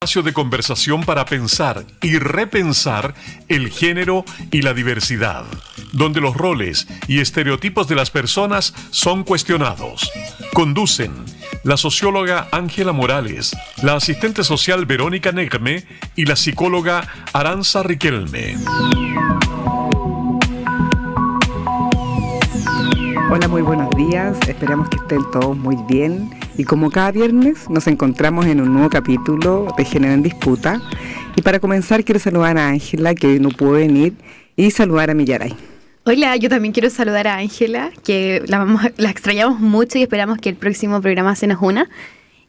Espacio de conversación para pensar y repensar el género y la diversidad, donde los roles y estereotipos de las personas son cuestionados. Conducen la socióloga Ángela Morales, la asistente social Verónica Negme y la psicóloga Aranza Riquelme. Hola, muy buenos días, esperamos que estén todos muy bien y como cada viernes nos encontramos en un nuevo capítulo de Género en Disputa y para comenzar quiero saludar a Ángela, que hoy no pudo venir, y saludar a Millaray. Hola, yo también quiero saludar a Ángela, que la extrañamos mucho y esperamos que el próximo programa se nos una.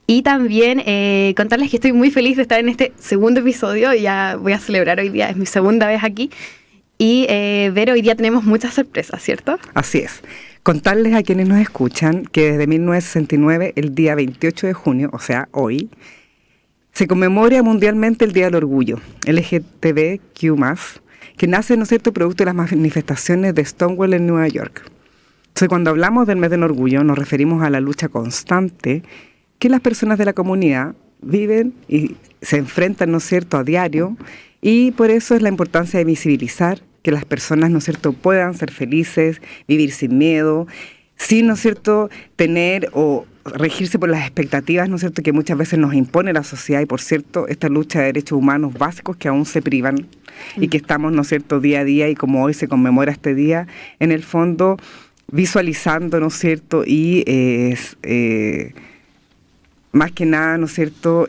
Y también contarles que estoy muy feliz de estar en este segundo episodio, ya voy a celebrar hoy día, es mi segunda vez aquí. Y Vero, hoy día tenemos muchas sorpresas, ¿cierto? Así es. Contarles a quienes nos escuchan que desde 1969, el día 28 de junio, o sea, hoy, se conmemora mundialmente el Día del Orgullo, LGTBQ+, que nace, ¿no es cierto?, producto de las manifestaciones de Stonewall en Nueva York. Entonces, cuando hablamos del mes del orgullo, nos referimos a la lucha constante que las personas de la comunidad viven y se enfrentan, ¿no es cierto?, a diario, y por eso es la importancia de visibilizar que las personas, ¿no es cierto?, puedan ser felices, vivir sin miedo, sin, ¿no es cierto?, tener o regirse por las expectativas, ¿no es cierto?, que muchas veces nos impone la sociedad y, por cierto, esta lucha de derechos humanos básicos que aún se privan y que estamos, ¿no es cierto?, día a día y como hoy se conmemora este día, en el fondo visualizando, ¿no es cierto?, y más que nada, ¿no es cierto?,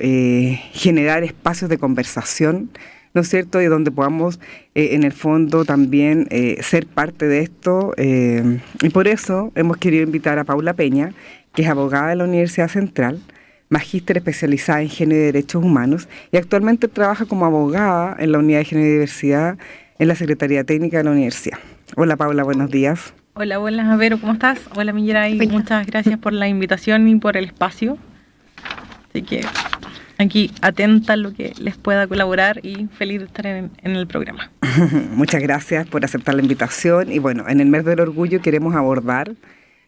generar espacios de conversación, ¿no es cierto?, y donde podamos, en el fondo, también ser parte de esto. Y por eso hemos querido invitar a Paula Peña, que es abogada de la Universidad Central, magíster especializada en género y derechos humanos, y actualmente trabaja como abogada en la Unidad de Género y Diversidad en la Secretaría Técnica de la Universidad. Hola, Paula, buenos días. Hola, buenas, Vero, ¿cómo estás? Hola, Millaray, muchas gracias por la invitación y por el espacio. Así que aquí atenta a lo que les pueda colaborar y feliz de estar en el programa. Muchas gracias por aceptar la invitación. Y bueno, en el mes del orgullo queremos abordar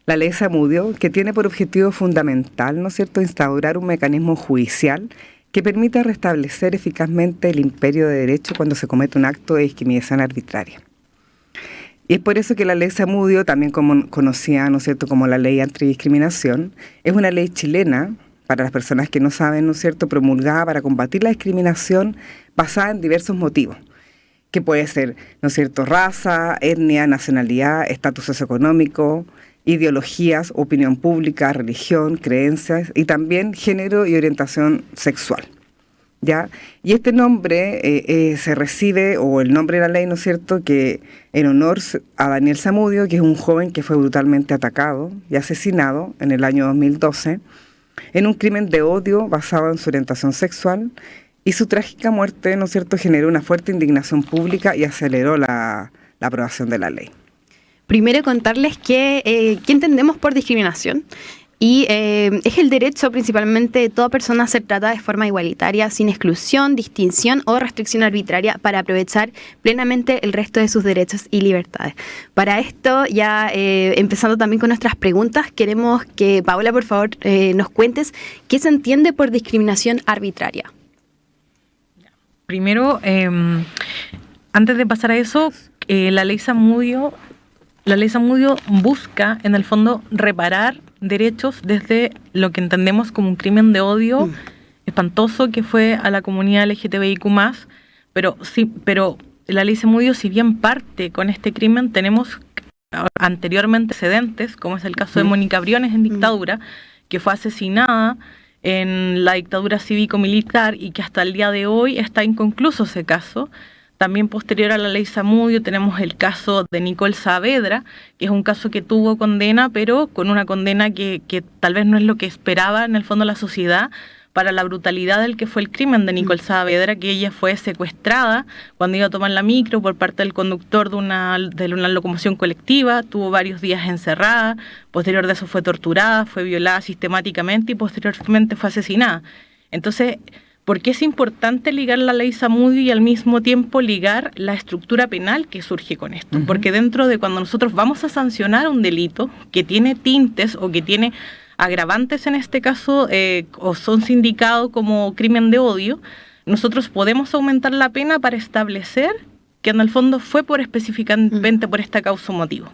la ley Zamudio, que tiene por objetivo fundamental, ¿no es cierto?, instaurar un mecanismo judicial que permita restablecer eficazmente el imperio de derecho cuando se comete un acto de discriminación arbitraria. Y es por eso que la ley Zamudio, también como conocida, ¿no es cierto?, como la ley antidiscriminación, es una ley chilena, para las personas que no saben, ¿no es cierto?, promulgada para combatir la discriminación basada en diversos motivos, que puede ser, ¿no es cierto?, raza, etnia, nacionalidad, estatus socioeconómico, ideologías, opinión pública, religión, creencias y también género y orientación sexual, ¿ya? Y este nombre se recibe, o el nombre de la ley, ¿no es cierto?, que en honor a Daniel Zamudio, que es un joven que fue brutalmente atacado y asesinado en el año 2012, en un crimen de odio basado en su orientación sexual, y su trágica muerte, ¿no es cierto?, generó una fuerte indignación pública y aceleró la aprobación de la ley. Primero contarles qué entendemos por discriminación. Y es el derecho principalmente de toda persona a ser tratada de forma igualitaria, sin exclusión, distinción o restricción arbitraria, para aprovechar plenamente el resto de sus derechos y libertades. Para esto, ya empezando también con nuestras preguntas, queremos que, Paula, por favor, nos cuentes qué se entiende por discriminación arbitraria. Primero, antes de pasar a eso, la ley Zamudio busca, en el fondo, reparar derechos desde lo que entendemos como un crimen de odio espantoso que fue a la comunidad LGTBIQ+, pero la ley Zamudio, si bien parte con este crimen, tenemos anteriormente antecedentes, como es el caso de Mónica Briones en dictadura, que fue asesinada en la dictadura cívico-militar y que hasta el día de hoy está inconcluso ese caso. También posterior a la ley Zamudio tenemos el caso de Nicole Saavedra, que es un caso que tuvo condena, pero con una condena que tal vez no es lo que esperaba en el fondo la sociedad para la brutalidad del que fue el crimen de Nicole Saavedra, que ella fue secuestrada cuando iba a tomar la micro por parte del conductor de una locomoción colectiva, tuvo varios días encerrada, posterior de eso fue torturada, fue violada sistemáticamente y posteriormente fue asesinada. Entonces, ¿por qué es importante ligar la ley Zamudio y al mismo tiempo ligar la estructura penal que surge con esto? Porque dentro de cuando nosotros vamos a sancionar un delito que tiene tintes o que tiene agravantes en este caso o son sindicados como crimen de odio, nosotros podemos aumentar la pena para establecer que en el fondo fue específicamente por esta causa o motivo.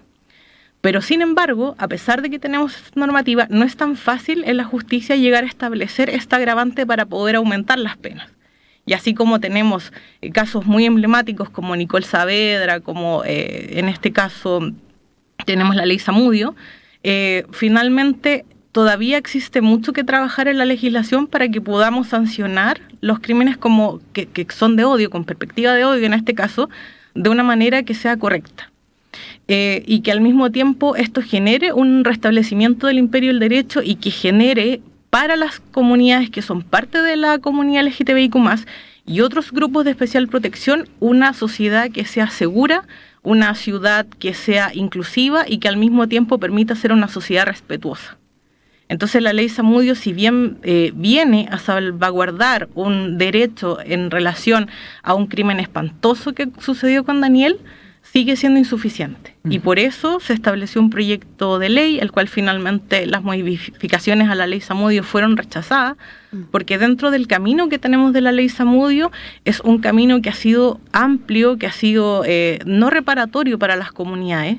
Pero sin embargo, a pesar de que tenemos esta normativa, no es tan fácil en la justicia llegar a establecer esta agravante para poder aumentar las penas. Y así como tenemos casos muy emblemáticos como Nicole Saavedra, como en este caso tenemos la ley Zamudio, finalmente todavía existe mucho que trabajar en la legislación para que podamos sancionar los crímenes como que son de odio, con perspectiva de odio en este caso, de una manera que sea correcta. Y que al mismo tiempo esto genere un restablecimiento del imperio del derecho y que genere para las comunidades que son parte de la comunidad LGTBIQ+, y otros grupos de especial protección, una sociedad que sea segura, una ciudad que sea inclusiva y que al mismo tiempo permita ser una sociedad respetuosa. Entonces la ley Zamudio, si bien viene a salvaguardar un derecho en relación a un crimen espantoso que sucedió con Daniel, sigue siendo insuficiente. Y por eso se estableció un proyecto de ley, el cual finalmente las modificaciones a la ley Zamudio fueron rechazadas, porque dentro del camino que tenemos de la ley Zamudio es un camino que ha sido amplio, que ha sido no reparatorio para las comunidades.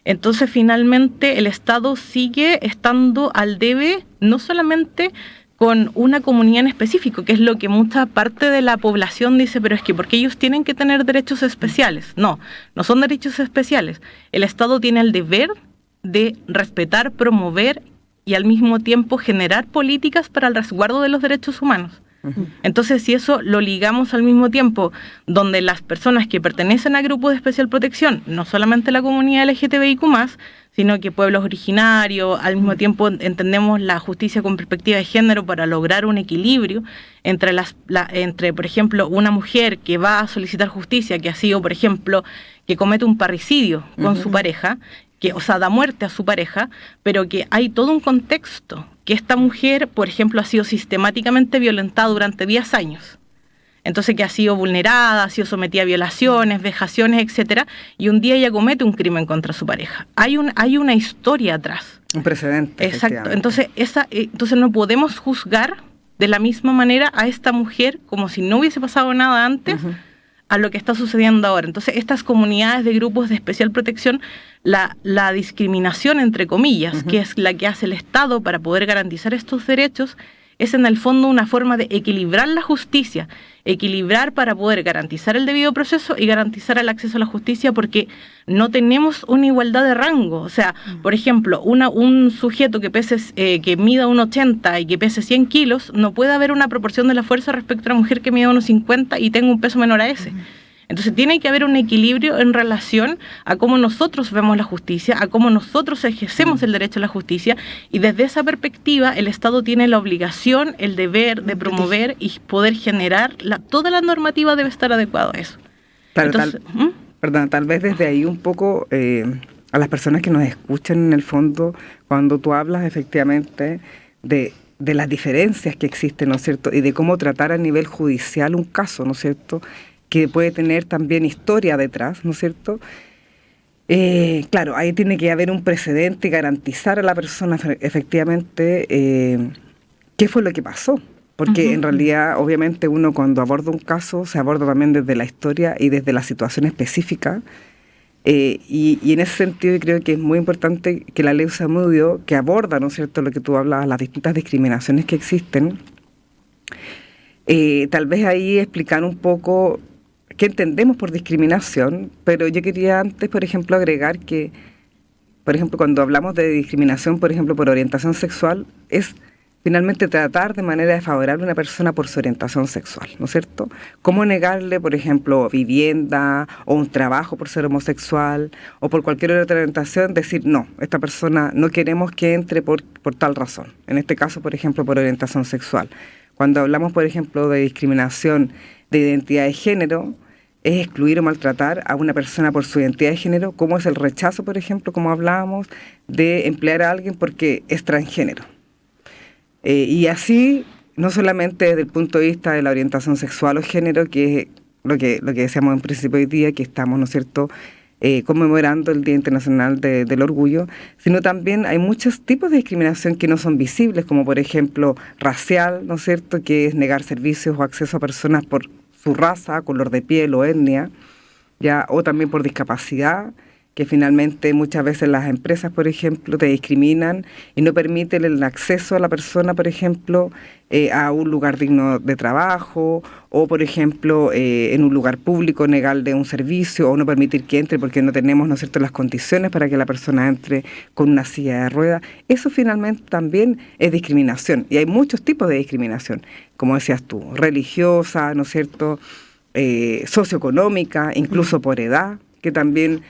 Entonces finalmente el Estado sigue estando al debe, no solamente con una comunidad en específico, que es lo que mucha parte de la población dice, pero es que porque ellos tienen que tener derechos especiales. No, no son derechos especiales. El Estado tiene el deber de respetar, promover y al mismo tiempo generar políticas para el resguardo de los derechos humanos. Entonces, si eso lo ligamos al mismo tiempo, donde las personas que pertenecen a grupos de especial protección, no solamente la comunidad LGTBIQ+, sino que pueblos originarios, al mismo tiempo entendemos la justicia con perspectiva de género para lograr un equilibrio entre, entre, por ejemplo, una mujer que va a solicitar justicia, que ha sido, por ejemplo, que comete un parricidio con su pareja, que, o sea, da muerte a su pareja, pero que hay todo un contexto, que esta mujer, por ejemplo, ha sido sistemáticamente violentada durante 10 años. Entonces, que ha sido vulnerada, ha sido sometida a violaciones, vejaciones, etcétera, y un día ella comete un crimen contra su pareja. Hay una historia atrás. Un precedente. Exacto. Entonces no podemos juzgar de la misma manera a esta mujer como si no hubiese pasado nada antes a lo que está sucediendo ahora. Entonces, estas comunidades de grupos de especial protección, la discriminación, entre comillas, que es la que hace el Estado para poder garantizar estos derechos, es en el fondo una forma de equilibrar la justicia, equilibrar para poder garantizar el debido proceso y garantizar el acceso a la justicia, porque no tenemos una igualdad de rango. O sea, por ejemplo, un sujeto que mida 1,80 y que pese 100 kilos, no puede haber una proporción de la fuerza respecto a una mujer que mida 1,50 y tenga un peso menor a ese. Entonces tiene que haber un equilibrio en relación a cómo nosotros vemos la justicia, a cómo nosotros ejercemos el derecho a la justicia, y desde esa perspectiva el Estado tiene la obligación, el deber de promover y poder generar, toda la normativa debe estar adecuada a eso. Claro, tal vez desde ahí un poco a las personas que nos escuchan en el fondo, cuando tú hablas efectivamente de las diferencias que existen, ¿no es cierto?, y de cómo tratar a nivel judicial un caso, ¿no es cierto?, que puede tener también historia detrás, ¿no es cierto? Claro, ahí tiene que haber un precedente y garantizar a la persona efectivamente qué fue lo que pasó. Porque en realidad, obviamente, uno cuando aborda un caso, se aborda también desde la historia y desde la situación específica. Y en ese sentido creo que es muy importante que la ley Zamudio, que aborda, ¿no es cierto?, lo que tú hablabas, las distintas discriminaciones que existen, tal vez ahí explicar un poco qué entendemos por discriminación, pero yo quería antes, por ejemplo, agregar que, por ejemplo, cuando hablamos de discriminación, por ejemplo, por orientación sexual, es finalmente tratar de manera desfavorable a una persona por su orientación sexual, ¿no es cierto? ¿Cómo negarle, por ejemplo, vivienda o un trabajo por ser homosexual o por cualquier otra orientación? Decir, no, esta persona no queremos que entre por tal razón. En este caso, por ejemplo, por orientación sexual. Cuando hablamos, por ejemplo, de discriminación de identidad de género, es excluir o maltratar a una persona por su identidad de género, como es el rechazo, por ejemplo, como hablábamos, de emplear a alguien porque es transgénero. Y así, no solamente desde el punto de vista de la orientación sexual o género, que es lo que decíamos en principio hoy día, que estamos, ¿no es cierto?, conmemorando el Día Internacional del Orgullo, sino también hay muchos tipos de discriminación que no son visibles, como por ejemplo racial, ¿no es cierto?, que es negar servicios o acceso a personas por su raza, color de piel o etnia, ya, o también por discapacidad, que finalmente muchas veces las empresas, por ejemplo, te discriminan y no permiten el acceso a la persona, por ejemplo, a un lugar digno de trabajo, o por ejemplo, en un lugar público negarle un servicio o no permitir que entre porque no tenemos, ¿no es cierto?, las condiciones para que la persona entre con una silla de ruedas. Eso finalmente también es discriminación, y hay muchos tipos de discriminación, como decías tú, religiosa, ¿no es cierto?, socioeconómica, incluso por edad, que también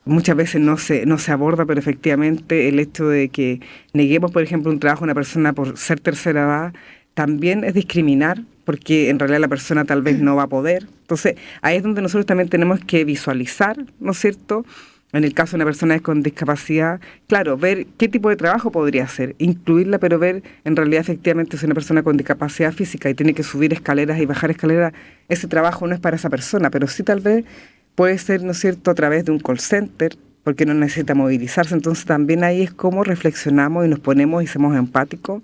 muchas veces no se aborda, pero efectivamente el hecho de que neguemos, por ejemplo, un trabajo a una persona por ser tercera edad también es discriminar, porque en realidad la persona tal vez no va a poder. Entonces, ahí es donde nosotros también tenemos que visualizar, ¿no es cierto?, en el caso de una persona con discapacidad, claro, ver qué tipo de trabajo podría hacer, incluirla, pero ver en realidad efectivamente si una persona con discapacidad física y tiene que subir escaleras y bajar escaleras, ese trabajo no es para esa persona, pero sí tal vez puede ser, ¿no es cierto?, a través de un call center, porque no necesita movilizarse. Entonces también ahí es como reflexionamos y nos ponemos y somos empáticos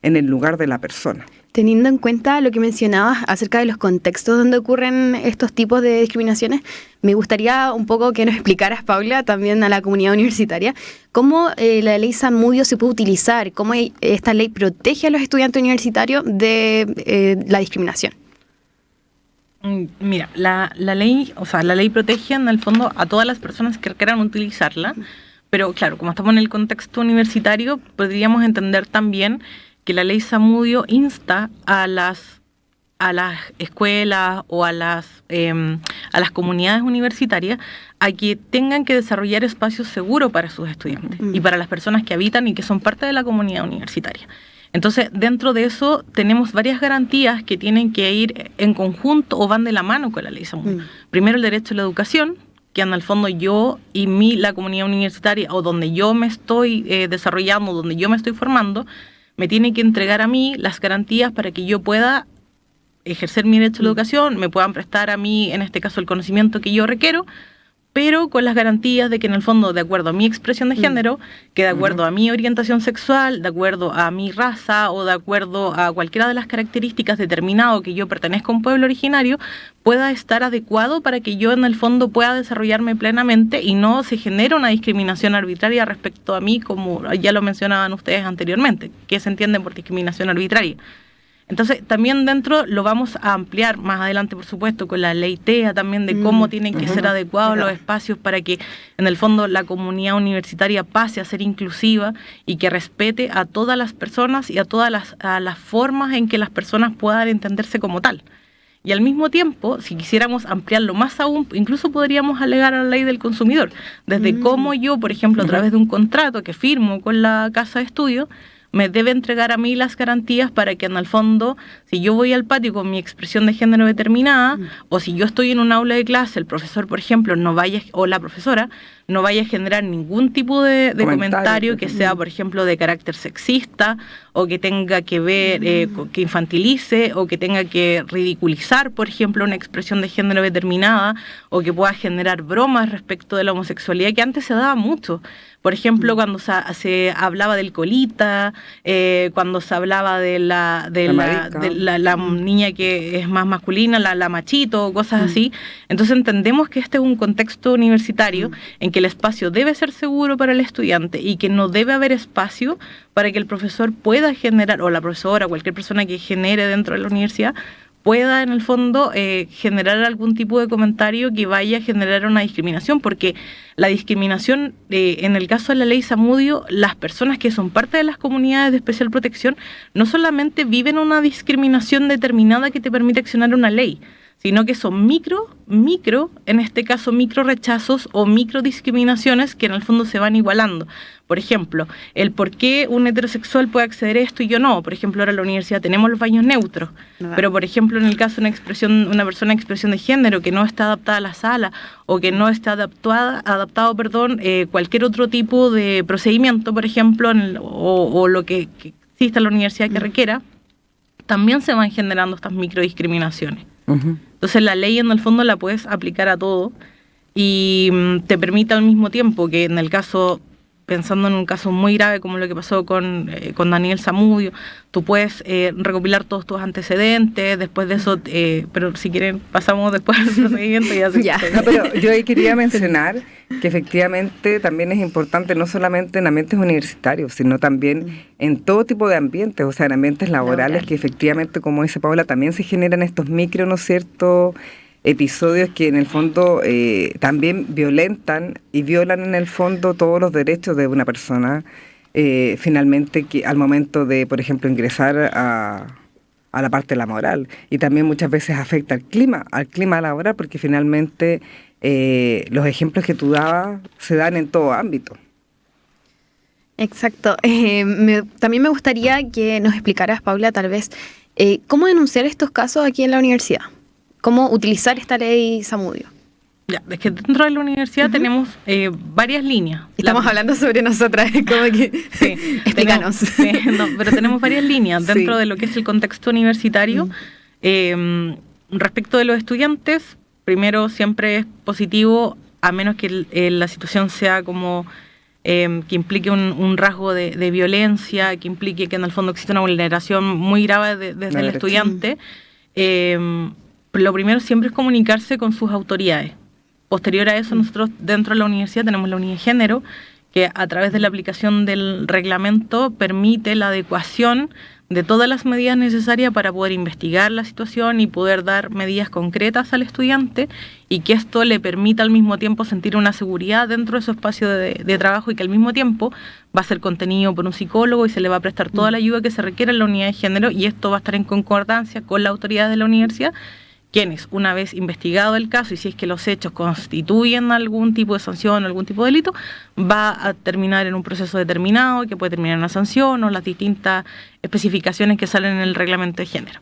en el lugar de la persona. Teniendo en cuenta lo que mencionabas acerca de los contextos donde ocurren estos tipos de discriminaciones, me gustaría un poco que nos explicaras, Paula, también a la comunidad universitaria, cómo la ley Zamudio se puede utilizar, cómo esta ley protege a los estudiantes universitarios de la discriminación. Mira, la ley protege en el fondo a todas las personas que quieran utilizarla, pero claro, como estamos en el contexto universitario, podríamos entender también que la ley Zamudio insta a las escuelas o a las comunidades universitarias a que tengan que desarrollar espacios seguros para sus estudiantes y para las personas que habitan y que son parte de la comunidad universitaria. Entonces, dentro de eso tenemos varias garantías que tienen que ir en conjunto o van de la mano con la ley Zamudio. Primero, el derecho a la educación, que en el fondo yo y la comunidad universitaria o donde yo me estoy desarrollando, donde yo me estoy formando, me tiene que entregar a mí las garantías para que yo pueda ejercer mi derecho a la educación, me puedan prestar a mí, en este caso, el conocimiento que yo requiero, pero con las garantías de que en el fondo, de acuerdo a mi expresión de género, que de acuerdo a mi orientación sexual, de acuerdo a mi raza o de acuerdo a cualquiera de las características determinadas que yo pertenezca a un pueblo originario, pueda estar adecuado para que yo en el fondo pueda desarrollarme plenamente y no se genere una discriminación arbitraria respecto a mí, como ya lo mencionaban ustedes anteriormente, que se entiende por discriminación arbitraria. Entonces, también dentro lo vamos a ampliar más adelante, por supuesto, con la ley TEA también de cómo tienen que ser adecuados los espacios para que, en el fondo, la comunidad universitaria pase a ser inclusiva y que respete a todas las personas y a todas las formas en que las personas puedan entenderse como tal. Y al mismo tiempo, si quisiéramos ampliarlo más aún, incluso podríamos alegar a la ley del consumidor, desde cómo yo, por ejemplo, a través de un contrato que firmo con la casa de estudio, me debe entregar a mí las garantías para que en el fondo, si yo voy al patio con mi expresión de género determinada, o si yo estoy en un aula de clase, el profesor, por ejemplo, no vaya, o la profesora, no vaya a generar ningún tipo de comentario que sea, por ejemplo, de carácter sexista, o que tenga que ver, que infantilice, o que tenga que ridiculizar, por ejemplo, una expresión de género determinada, o que pueda generar bromas respecto de la homosexualidad, que antes se daba mucho. Por ejemplo, cuando se hablaba del colita, cuando se hablaba de la niña que es más masculina, la machito, cosas así. Entonces entendemos que este es un contexto universitario en que el espacio debe ser seguro para el estudiante y que no debe haber espacio para que el profesor pueda generar, o la profesora, cualquier persona que genere dentro de la universidad, pueda en el fondo generar algún tipo de comentario que vaya a generar una discriminación, porque la discriminación, en el caso de la ley Zamudio, las personas que son parte de las comunidades de especial protección no solamente viven una discriminación determinada que te permite accionar una ley, sino que son micro, en este caso micro rechazos o micro discriminaciones que en el fondo se van igualando. Por ejemplo, el por qué un heterosexual puede acceder a esto y yo no. Por ejemplo, ahora en la universidad tenemos los baños neutros, pero por ejemplo en el caso de una persona en expresión de género que no está adaptada a la sala o que no está adaptado, cualquier otro tipo de procedimiento, por ejemplo, o lo que exista en la universidad que requiera, también se van generando estas microdiscriminaciones. Entonces la ley en el fondo la puedes aplicar a todo y te permite al mismo tiempo que en el caso, pensando en un caso muy grave como lo que pasó con Daniel Zamudio, tú puedes recopilar todos tus antecedentes, después de eso, pero si quieren pasamos después al procedimiento y así. Ya. No, pero yo ahí quería mencionar que efectivamente también es importante no solamente en ambientes universitarios, sino también en todo tipo de ambientes, o sea, en ambientes laborales que efectivamente, como dice Paula, también se generan estos micro, ¿no es cierto?, episodios que en el fondo también violentan y violan en el fondo todos los derechos de una persona, finalmente que al momento de, por ejemplo, ingresar a la parte laboral, y también muchas veces afecta al clima laboral, porque finalmente los ejemplos que tú dabas se dan en todo ámbito. Exacto. También me gustaría que nos explicaras, Paula, tal vez, cómo denunciar estos casos aquí en la universidad. ¿Cómo utilizar esta ley Zamudio? Ya, es que dentro de la universidad tenemos varias líneas. Estamos hablando sobre nosotras, como que sí, explícanos. Pero tenemos varias líneas dentro de lo que es el contexto universitario. Respecto de los estudiantes, primero siempre es positivo, a menos que la situación sea como que implique un rasgo de violencia, que implique que en el fondo existe una vulneración muy grave desde el estudiante. Lo primero siempre es comunicarse con sus autoridades. Posterior a eso, nosotros dentro de la universidad tenemos la unidad de género, que a través de la aplicación del reglamento permite la adecuación de todas las medidas necesarias para poder investigar la situación y poder dar medidas concretas al estudiante, y que esto le permita al mismo tiempo sentir una seguridad dentro de su espacio de trabajo, y que al mismo tiempo va a ser contenido por un psicólogo y se le va a prestar toda la ayuda que se requiere en la unidad de género, y esto va a estar en concordancia con la autoridad de la universidad, quienes, una vez investigado el caso y si es que los hechos constituyen algún tipo de sanción o algún tipo de delito, va a terminar en un proceso determinado que puede terminar en una sanción o las distintas especificaciones que salen en el reglamento de género.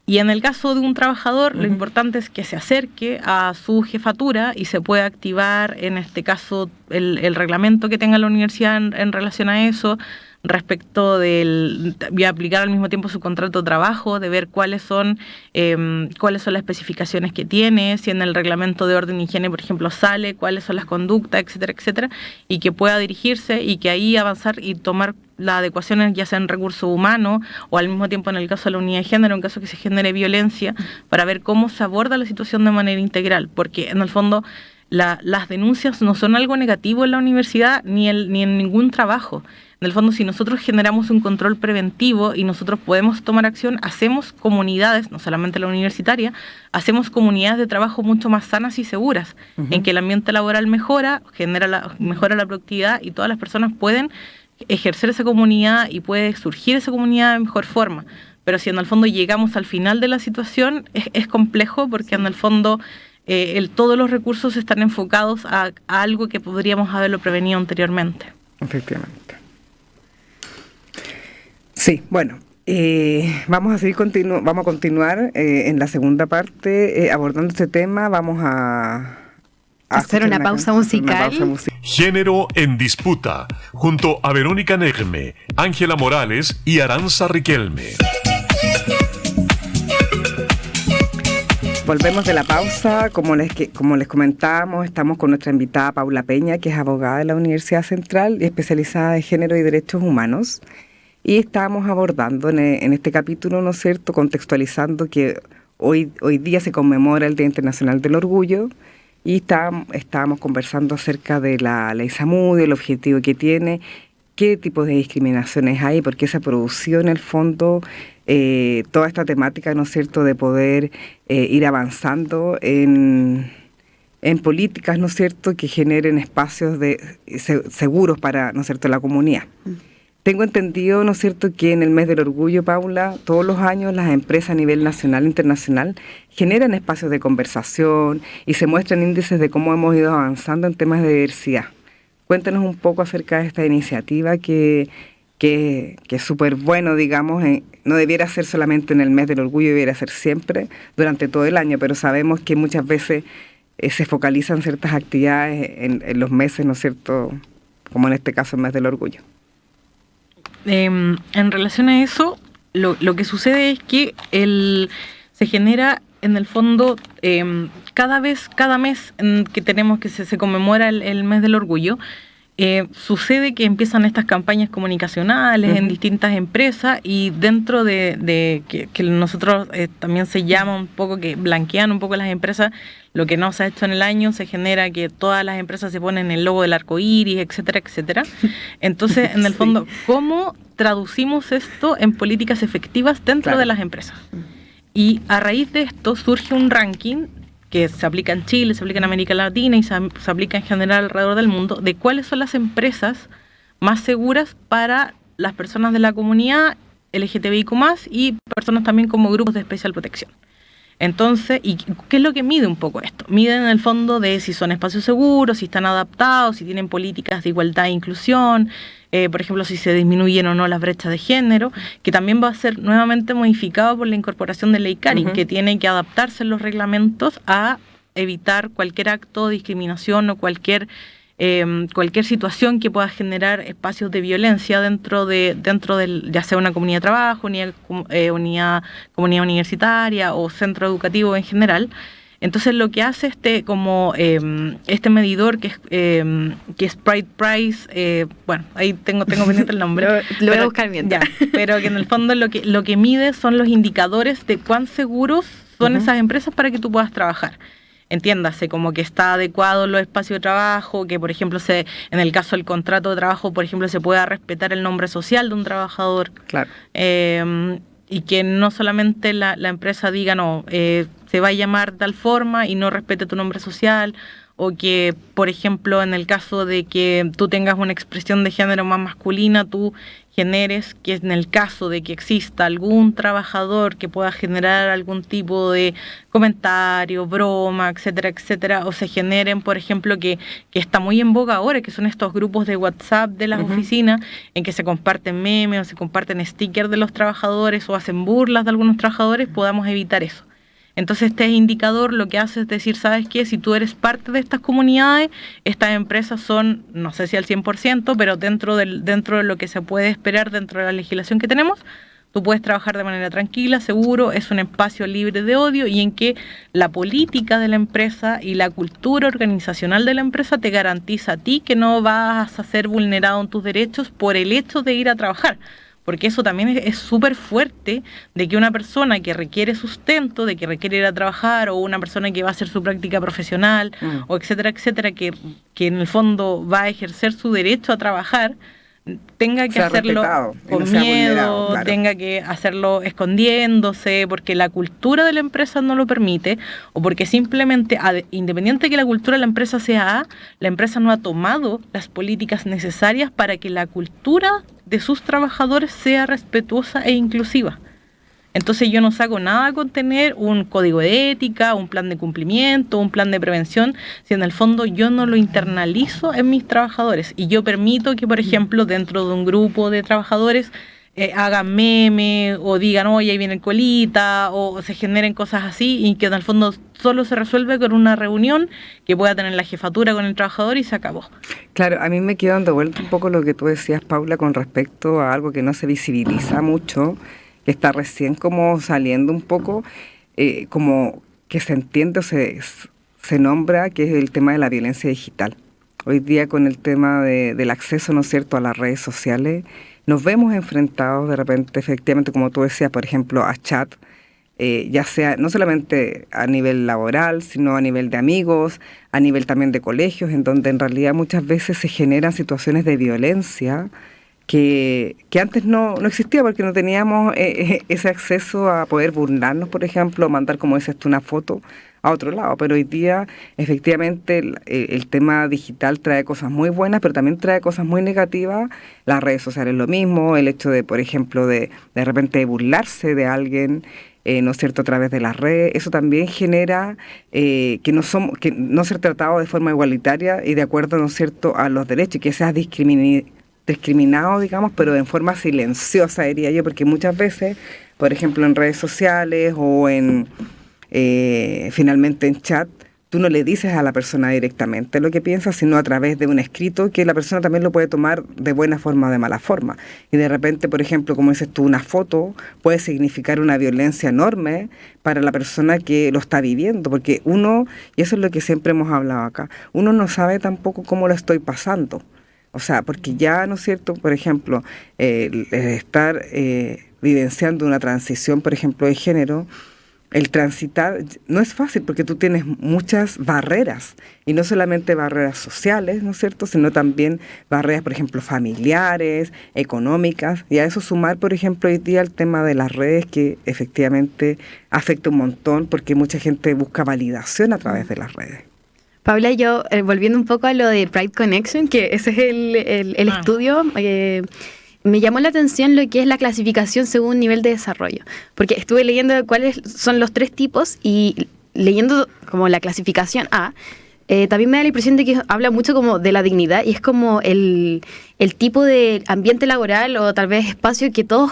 Y en el caso de un trabajador, lo importante es que se acerque a su jefatura y se pueda activar, en este caso, el reglamento que tenga la universidad en relación a eso, respecto de aplicar al mismo tiempo su contrato de trabajo, de ver cuáles son las especificaciones que tiene, si en el reglamento de orden y higiene, por ejemplo, sale, cuáles son las conductas, etcétera, etcétera, y que pueda dirigirse y que ahí avanzar y tomar las adecuaciones, ya sea en recursos humanos o al mismo tiempo en el caso de la unidad de género, en caso que se genere violencia, para ver cómo se aborda la situación de manera integral, porque en el fondo las denuncias no son algo negativo en la universidad ni en ningún trabajo. En el fondo, si nosotros generamos un control preventivo y nosotros podemos tomar acción, hacemos comunidades, no solamente la universitaria, hacemos comunidades de trabajo mucho más sanas y seguras, en que el ambiente laboral mejora la productividad y todas las personas pueden ejercer esa comunidad y puede surgir esa comunidad de mejor forma. Pero si en el fondo llegamos al final de la situación, es complejo, porque en el fondo todos los recursos están enfocados a algo que podríamos haberlo prevenido anteriormente. Efectivamente. Sí, bueno, vamos a continuar en la segunda parte abordando este tema. Vamos a hacer una pausa musical. Género en disputa, junto a Verónica Negme, Ángela Morales y Aranza Riquelme. Volvemos de la pausa. Como les comentábamos, estamos con nuestra invitada Paula Peña, que es abogada de la Universidad Central y especializada en género y derechos humanos. Y estábamos abordando en este capítulo, ¿no es cierto?, contextualizando que hoy día se conmemora el Día Internacional del Orgullo, y estábamos conversando acerca de la ley Zamudio, el objetivo que tiene, qué tipos de discriminaciones hay, por qué se produció en el fondo toda esta temática, ¿no es cierto?, de poder ir avanzando en políticas, ¿no es cierto?, que generen espacios seguros para, ¿no es cierto?, la comunidad. Tengo entendido, ¿no es cierto?, que en el mes del orgullo, Paula, todos los años las empresas a nivel nacional e internacional generan espacios de conversación y se muestran índices de cómo hemos ido avanzando en temas de diversidad. Cuéntanos un poco acerca de esta iniciativa que es súper bueno, digamos, no debiera ser solamente en el mes del orgullo, debiera ser siempre, durante todo el año, pero sabemos que muchas veces se focalizan ciertas actividades en los meses, ¿no es cierto?, como en este caso el mes del orgullo. En relación a eso, lo que sucede es que se genera en el fondo, cada mes en que tenemos que se conmemora el mes del orgullo, sucede que empiezan estas campañas comunicacionales en distintas empresas, y dentro de que nosotros también se llama un poco, que blanquean un poco las empresas, lo que no se ha hecho en el año, se genera que todas las empresas se ponen el logo del arco iris, etcétera, etcétera. Entonces, en el fondo, ¿cómo traducimos esto en políticas efectivas dentro de las empresas? Y a raíz de esto surge un ranking que se aplica en Chile, se aplica en América Latina y se aplica en general alrededor del mundo, de cuáles son las empresas más seguras para las personas de la comunidad LGTBIQ+, y personas también como grupos de especial protección. Entonces, ¿y qué es lo que mide un poco esto? Mide en el fondo de si son espacios seguros, si están adaptados, si tienen políticas de igualdad e inclusión, por ejemplo, si se disminuyen o no las brechas de género, que también va a ser nuevamente modificado por la incorporación de ley Carin, que tiene que adaptarse en los reglamentos a evitar cualquier acto de discriminación o cualquier situación que pueda generar espacios de violencia dentro del, ya sea una comunidad de trabajo, comunidad universitaria o centro educativo en general. Entonces, lo que hace este medidor, que es Pride Price, bueno, ahí tengo pendiente el nombre. Lo voy a buscar mientras. Pero que en el fondo lo que mide son los indicadores de cuán seguros son esas empresas para que tú puedas trabajar. Entiéndase, como que está adecuado los espacios de trabajo, que por ejemplo en el caso del contrato de trabajo, por ejemplo, se pueda respetar el nombre social de un trabajador. Claro. Y que no solamente la empresa diga, no, se va a llamar de tal forma y no respete tu nombre social, o que, por ejemplo, en el caso de que tú tengas una expresión de género más masculina, tú generes que en el caso de que exista algún trabajador que pueda generar algún tipo de comentario, broma, etcétera, etcétera, o se generen, por ejemplo, que está muy en boga ahora, que son estos grupos de WhatsApp de las oficinas, en que se comparten memes o se comparten stickers de los trabajadores o hacen burlas de algunos trabajadores, podamos evitar eso. Entonces, este indicador lo que hace es decir, ¿sabes qué? Si tú eres parte de estas comunidades, estas empresas son, no sé si al 100%, pero dentro de lo que se puede esperar dentro de la legislación que tenemos, tú puedes trabajar de manera tranquila, seguro, es un espacio libre de odio, y en que la política de la empresa y la cultura organizacional de la empresa te garantiza a ti que no vas a ser vulnerado en tus derechos por el hecho de ir a trabajar. Porque eso también es súper fuerte, de que una persona que requiere sustento, de que requiere ir a trabajar, o una persona que va a hacer su práctica profesional, o etcétera, etcétera, que en el fondo va a ejercer su derecho a trabajar, tenga que hacerlo con miedo, claro, tenga que hacerlo escondiéndose, porque la cultura de la empresa no lo permite, o porque simplemente, independiente de que la cultura de la empresa sea A, la empresa no ha tomado las políticas necesarias para que la cultura de sus trabajadores sea respetuosa e inclusiva. Entonces yo no saco nada con tener un código de ética, un plan de cumplimiento, un plan de prevención, si en el fondo yo no lo internalizo en mis trabajadores, y yo permito que, por ejemplo, dentro de un grupo de trabajadores hagan memes o digan, oye, ahí viene el colita, o se generen cosas así, y que en el fondo solo se resuelve con una reunión que pueda tener la jefatura con el trabajador y se acabó. Claro, a mí me queda dando vuelta un poco lo que tú decías, Paula, con respecto a algo que no se visibiliza mucho, que está recién como saliendo un poco, como que se entiende o se nombra, que es el tema de la violencia digital. Hoy día, con el tema del acceso, ¿no es cierto?, a las redes sociales, nos vemos enfrentados de repente, efectivamente, como tú decías, por ejemplo, a chat, ya sea no solamente a nivel laboral, sino a nivel de amigos, a nivel también de colegios, en donde en realidad muchas veces se generan situaciones de violencia que antes no existía, porque no teníamos ese acceso a poder burlarnos, por ejemplo, mandar, como dices tú, una foto a otro lado. Pero hoy día, efectivamente, el tema digital trae cosas muy buenas, pero también trae cosas muy negativas. Las redes sociales lo mismo, el hecho de, por ejemplo, de repente burlarse de alguien, ¿no es cierto?, a través de las redes. Eso también genera que no ser tratado de forma igualitaria y de acuerdo, ¿no es cierto?, a los derechos, y que seas discriminado, digamos, pero en forma silenciosa, diría yo, porque muchas veces, por ejemplo, en redes sociales o finalmente en chat, tú no le dices a la persona directamente lo que piensas, sino a través de un escrito que la persona también lo puede tomar de buena forma o de mala forma. Y de repente, por ejemplo, como dices tú, una foto puede significar una violencia enorme para la persona que lo está viviendo, porque uno, y eso es lo que siempre hemos hablado acá, uno no sabe tampoco cómo lo estoy pasando. O sea, porque ya, ¿no es cierto?, por ejemplo, el estar vivenciando una transición, por ejemplo, de género, el transitar no es fácil porque tú tienes muchas barreras, y no solamente barreras sociales, ¿no es cierto?, sino también barreras, por ejemplo, familiares, económicas, y a eso sumar, por ejemplo, hoy día el tema de las redes, que efectivamente afecta un montón porque mucha gente busca validación a través de las redes. Paula, yo, volviendo un poco a lo de Pride Connection, que ese es el estudio, me llamó la atención lo que es la clasificación según nivel de desarrollo, porque estuve leyendo cuáles son los 3 tipos y leyendo como la clasificación A, también me da la impresión de que habla mucho como de la dignidad y es como el tipo de ambiente laboral o tal vez espacio que todos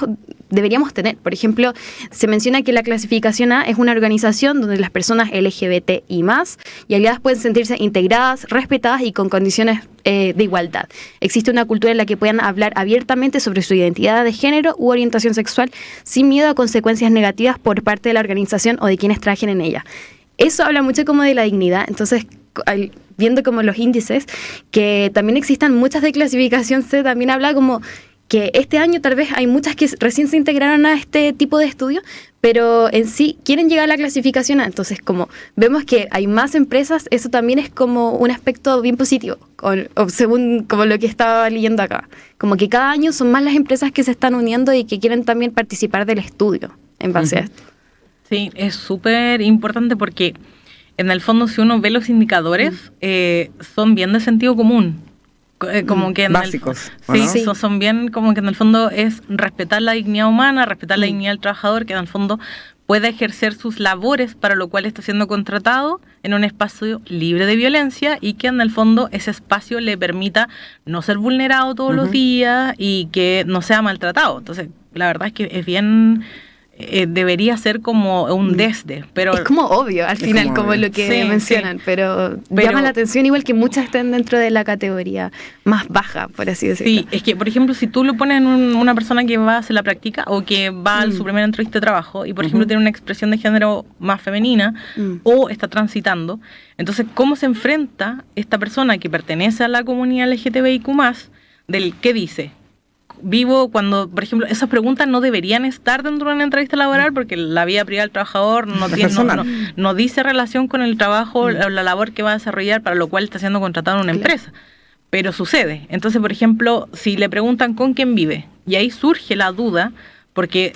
deberíamos tener. Por ejemplo, se menciona que la clasificación A es una organización donde las personas LGBT y más y aliadas pueden sentirse integradas, respetadas y con condiciones de igualdad. Existe una cultura en la que puedan hablar abiertamente sobre su identidad de género u orientación sexual sin miedo a consecuencias negativas por parte de la organización o de quienes trabajen en ella. Eso habla mucho como de la dignidad. Entonces, viendo como los índices, que también existan muchas de clasificación C, también habla como que este año tal vez hay muchas que recién se integraron a este tipo de estudio, pero en sí quieren llegar a la clasificación A. Entonces, como vemos que hay más empresas, eso también es como un aspecto bien positivo, o según como lo que estaba leyendo acá. Como que cada año son más las empresas que se están uniendo y que quieren también participar del estudio en base a esto. Sí, es súper importante porque en el fondo si uno ve los indicadores, son bien de sentido común. Como que básicos. Sí, son bien como que en el fondo es respetar la dignidad humana, respetar la dignidad del trabajador, que en el fondo pueda ejercer sus labores para lo cual está siendo contratado en un espacio libre de violencia y que en el fondo ese espacio le permita no ser vulnerado todos los días y que no sea maltratado. Entonces, la verdad es que es bien... debería ser como un desde, pero es como obvio al final, como lo que mencionan, pero llama la atención igual que muchas estén dentro de la categoría más baja, por así decirlo. Sí, es que por ejemplo si tú lo pones en una persona que va a hacer la práctica o que va a su primera entrevista de trabajo y por ejemplo tiene una expresión de género más femenina o está transitando, entonces ¿cómo se enfrenta esta persona que pertenece a la comunidad LGTBIQ+, del qué dice? Vivo cuando, por ejemplo, esas preguntas no deberían estar dentro de una entrevista laboral porque la vida privada del trabajador no dice relación con el trabajo o la labor que va a desarrollar para lo cual está siendo contratado en una empresa. Pero sucede. Entonces, por ejemplo, si le preguntan con quién vive, y ahí surge la duda, porque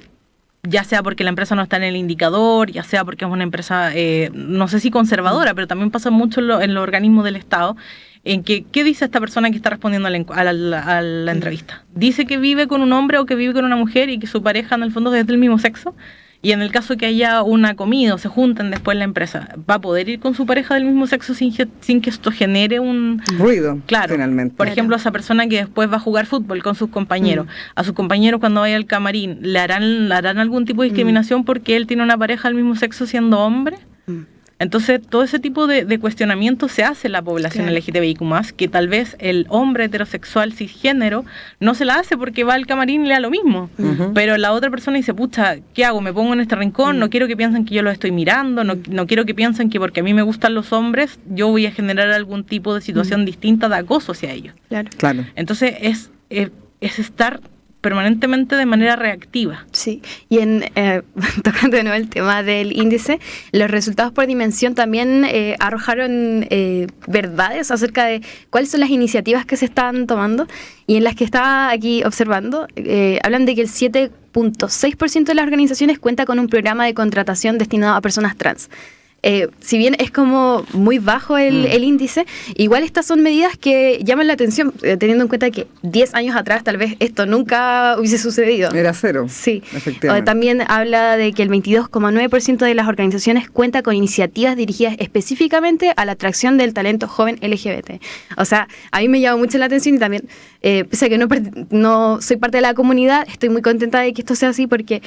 ya sea porque la empresa no está en el indicador, ya sea porque es una empresa, no sé si conservadora, pero también pasa mucho en los organismos del Estado, en que, ¿qué dice esta persona que está respondiendo a la entrevista? ¿Dice que vive con un hombre o que vive con una mujer y que su pareja en el fondo es del mismo sexo? Y en el caso que haya una comida o se junten después en la empresa, ¿va a poder ir con su pareja del mismo sexo sin que esto genere un ruido? Claro, finalmente. Por ejemplo, esa persona que después va a jugar fútbol con sus compañeros, a sus compañeros cuando vaya al camarín, ¿le harán algún tipo de discriminación porque él tiene una pareja del mismo sexo siendo hombre? Entonces, todo ese tipo de cuestionamiento se hace en la población LGTBIQ+, que tal vez el hombre heterosexual cisgénero no se la hace porque va al camarín y le da lo mismo. Pero la otra persona dice, pucha, ¿qué hago? ¿Me pongo en este rincón? No quiero que piensen que yo los estoy mirando, no quiero que piensen que porque a mí me gustan los hombres, yo voy a generar algún tipo de situación distinta de acoso hacia ellos. Claro. Entonces, es estar permanentemente de manera reactiva. Sí, y tocando de nuevo el tema del índice, los resultados por dimensión también arrojaron verdades acerca de cuáles son las iniciativas que se están tomando, y en las que estaba aquí observando, hablan de que el 7.6% de las organizaciones cuenta con un programa de contratación destinado a personas trans. Si bien es como muy bajo el índice, igual estas son medidas que llaman la atención, teniendo en cuenta que 10 años atrás tal vez esto nunca hubiese sucedido. Era cero. Sí. Efectivamente. También habla de que el 22,9% de las organizaciones cuenta con iniciativas dirigidas específicamente a la atracción del talento joven LGBT. O sea, a mí me llama mucho la atención y también, pese a que no soy parte de la comunidad, estoy muy contenta de que esto sea así porque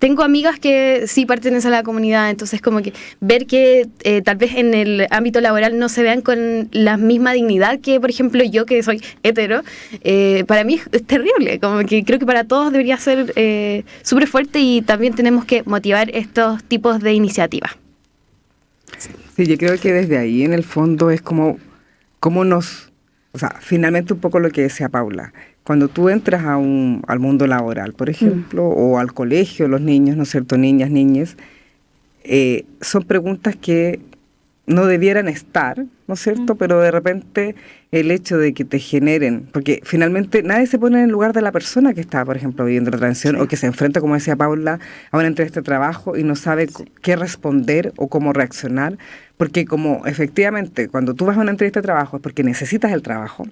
tengo amigas que sí pertenecen a la comunidad, entonces como que ver que tal vez en el ámbito laboral no se vean con la misma dignidad que, por ejemplo, yo que soy hetero, para mí es terrible, como que creo que para todos debería ser súper fuerte y también tenemos que motivar estos tipos de iniciativas. Sí, yo creo que desde ahí en el fondo es como nos, o sea, finalmente un poco lo que decía Paula. Cuando tú entras al mundo laboral, por ejemplo, o al colegio, los niños, ¿no es cierto?, niñas, niñes, son preguntas que no debieran estar, ¿no es cierto?, pero de repente el hecho de que te generen, porque finalmente nadie se pone en el lugar de la persona que está, por ejemplo, viviendo la transición, o que se enfrenta, como decía Paula, a una entrevista de trabajo y no sabe qué responder o cómo reaccionar, porque como efectivamente cuando tú vas a una entrevista de trabajo es porque necesitas el trabajo.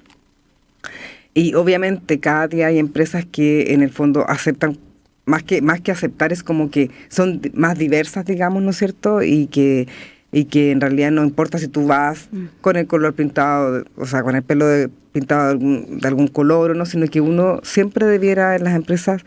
Y obviamente cada día hay empresas que en el fondo aceptan, más que aceptar, es como que son más diversas, digamos, ¿no es cierto? Y que en realidad no importa si tú vas con el color pintado, o sea, con el pelo pintado de algún color o no, sino que uno siempre debiera en las empresas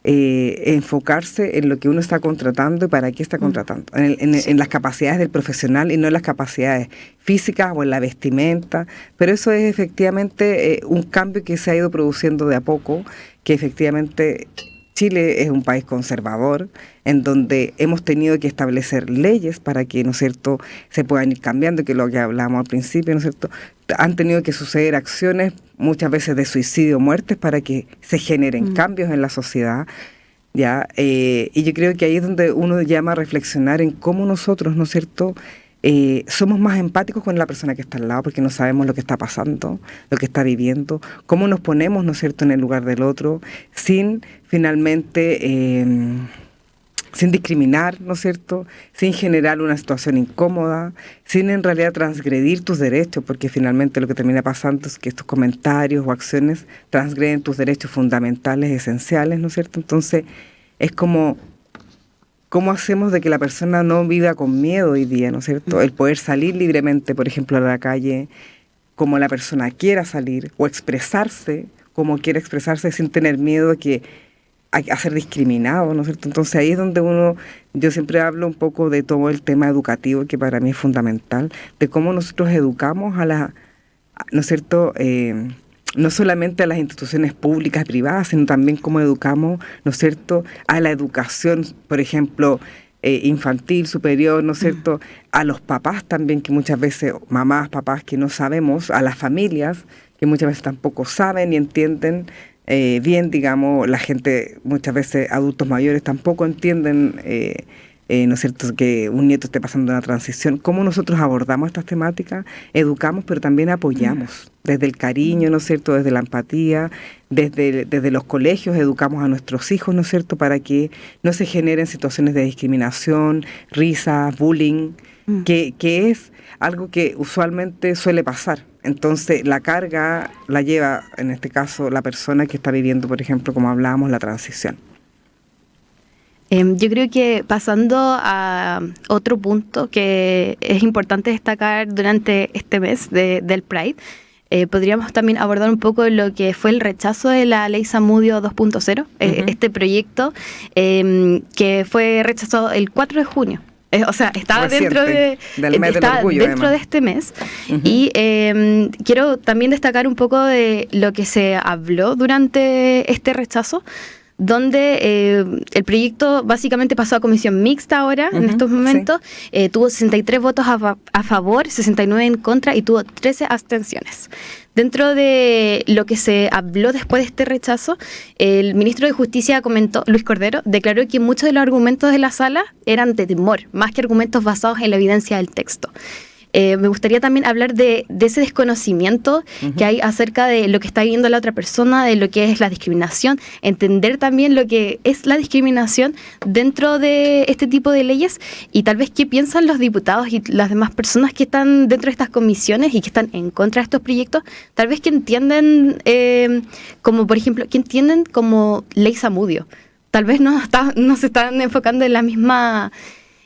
enfocarse en lo que uno está contratando y para qué está contratando, en las capacidades del profesional y no en las capacidades físicas o en la vestimenta, pero eso es efectivamente un cambio que se ha ido produciendo de a poco, que efectivamente Chile es un país conservador, en donde hemos tenido que establecer leyes para que, ¿no es cierto?, se puedan ir cambiando, que es lo que hablamos al principio, ¿no es cierto?, han tenido que suceder acciones muchas veces de suicidio o muertes para que se generen cambios en la sociedad, ¿ya? Y yo creo que ahí es donde uno llama a reflexionar en cómo nosotros, ¿no es cierto?, somos más empáticos con la persona que está al lado porque no sabemos lo que está pasando, lo que está viviendo, cómo nos ponemos, ¿no es cierto?, en el lugar del otro, sin finalmente, sin discriminar, ¿no es cierto?, sin generar una situación incómoda, sin en realidad transgredir tus derechos, porque finalmente lo que termina pasando es que estos comentarios o acciones transgreden tus derechos fundamentales, esenciales, ¿no es cierto? Entonces, es como ¿cómo hacemos de que la persona no viva con miedo hoy día, ¿no es cierto? El poder salir libremente, por ejemplo, a la calle, como la persona quiera salir, o expresarse como quiera expresarse sin tener miedo a ser discriminado, ¿no es cierto? Entonces ahí es donde yo siempre hablo un poco de todo el tema educativo, que para mí es fundamental, de cómo nosotros educamos ¿no es cierto?, no solamente a las instituciones públicas y privadas, sino también cómo educamos, ¿no es cierto?, a la educación, por ejemplo, infantil, superior, ¿no es cierto?, a los papás también, que muchas veces, mamás, papás, que no sabemos, a las familias, que muchas veces tampoco saben y entienden bien, digamos, la gente, muchas veces adultos mayores tampoco entienden, ¿no es cierto?, que un nieto esté pasando una transición. ¿Cómo nosotros abordamos estas temáticas? Educamos, pero también apoyamos, desde el cariño, ¿no es cierto?, desde la empatía, desde los colegios educamos a nuestros hijos, ¿no es cierto?, para que no se generen situaciones de discriminación, risas, bullying, que es algo que usualmente suele pasar. Entonces, la carga la lleva, en este caso, la persona que está viviendo, por ejemplo, como hablábamos, la transición. Yo creo que pasando a otro punto que es importante destacar durante este mes del Pride, podríamos también abordar un poco lo que fue el rechazo de la Ley Zamudio 2.0, este proyecto que fue rechazado el 4 de junio. O sea, estaba dentro de este mes. Y quiero también destacar un poco de lo que se habló durante este rechazo, donde el proyecto básicamente pasó a comisión mixta ahora, en estos momentos, tuvo 63 votos a favor, 69 en contra y tuvo 13 abstenciones. Dentro de lo que se habló después de este rechazo, el ministro de Justicia comentó, Luis Cordero, declaró que muchos de los argumentos de la sala eran de temor, más que argumentos basados en la evidencia del texto. Me gustaría también hablar de ese desconocimiento que hay acerca de lo que está viviendo la otra persona, de lo que es la discriminación, entender también lo que es la discriminación dentro de este tipo de leyes y tal vez qué piensan los diputados y las demás personas que están dentro de estas comisiones y que están en contra de estos proyectos, tal vez que entienden, como por ejemplo, que entienden como ley Zamudio. Tal vez no se están enfocando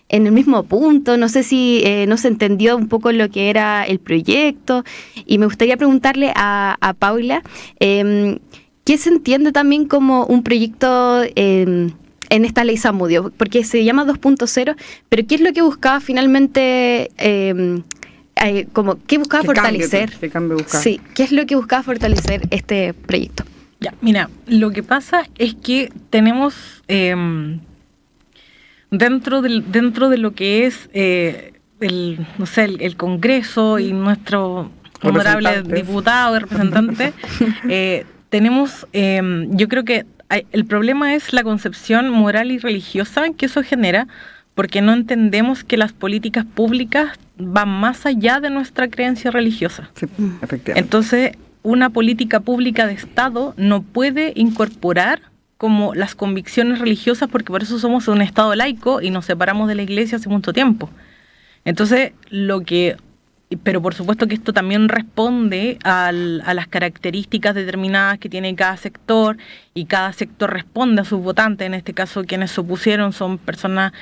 en el mismo punto, no sé si no se entendió un poco lo que era el proyecto, y me gustaría preguntarle a Paula, ¿qué se entiende también como un proyecto en en esta ley Zamudio? Porque se llama 2.0, pero ¿qué es lo que buscaba finalmente? ¿Qué buscaba fortalecer? ¿Qué cambio buscaba? Sí, ¿qué es lo que buscaba fortalecer este proyecto? Ya, mira, lo que pasa es que tenemos dentro de lo que es el Congreso y nuestro honorable diputado y representante, tenemos, yo creo que el problema es la concepción moral y religiosa que eso genera, porque no entendemos que las políticas públicas van más allá de nuestra creencia religiosa. Sí, efectivamente. Entonces, una política pública de Estado no puede incorporar como las convicciones religiosas, porque por eso somos un Estado laico y nos separamos de la Iglesia hace mucho tiempo. Entonces, pero por supuesto que esto también responde a las características determinadas que tiene cada sector, y cada sector responde a sus votantes. En este caso, quienes se opusieron son personas,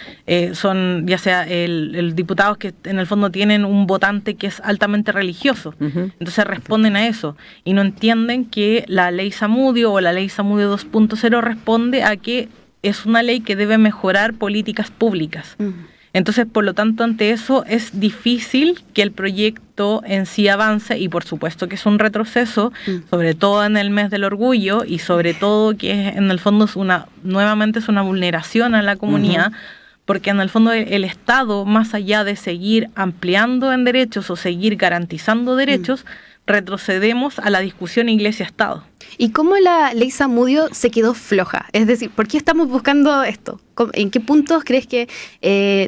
son ya sea el diputados que en el fondo tienen un votante que es altamente religioso. Entonces responden a eso y no entienden que la ley Zamudio o la ley Zamudio 2.0 responde a que es una ley que debe mejorar políticas públicas. Entonces, por lo tanto, ante eso es difícil que el proyecto en sí avance, y por supuesto que es un retroceso, sobre todo en el mes del orgullo, y sobre todo que en el fondo nuevamente es una vulneración a la comunidad, porque en el fondo el Estado, más allá de seguir ampliando en derechos o seguir garantizando derechos, retrocedemos a la discusión Iglesia-Estado. ¿Y cómo la ley Zamudio se quedó floja? Es decir, ¿por qué estamos buscando esto? ¿En qué puntos crees que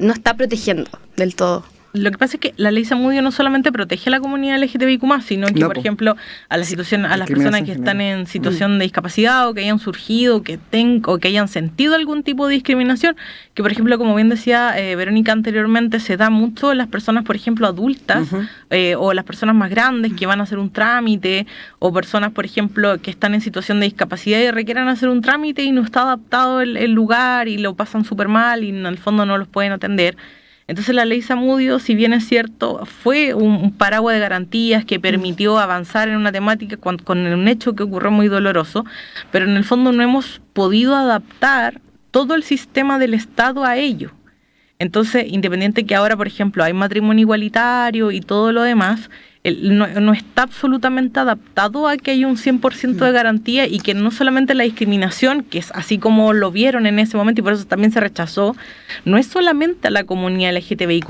no está protegiendo del todo? Lo que pasa es que la ley Zamudio no solamente protege a la comunidad LGTBIQ+, sino que, por ejemplo, a las personas que están en situación de discapacidad o que hayan surgido, o que hayan sentido algún tipo de discriminación, que, por ejemplo, como bien decía Verónica anteriormente, se da mucho en las personas, por ejemplo, adultas, o las personas más grandes que van a hacer un trámite, o personas, por ejemplo, que están en situación de discapacidad y requieran hacer un trámite y no está adaptado el lugar y lo pasan súper mal y en el fondo no los pueden atender. Entonces la ley Zamudio, si bien es cierto, fue un paraguas de garantías que permitió avanzar en una temática con un hecho que ocurrió muy doloroso, pero en el fondo no hemos podido adaptar todo el sistema del Estado a ello. Entonces, independiente que ahora, por ejemplo, hay matrimonio igualitario y todo lo demás, no está absolutamente adaptado a que hay un 100% de garantía, y que no solamente la discriminación, que es así como lo vieron en ese momento y por eso también se rechazó, no es solamente a la comunidad LGTBIQ+,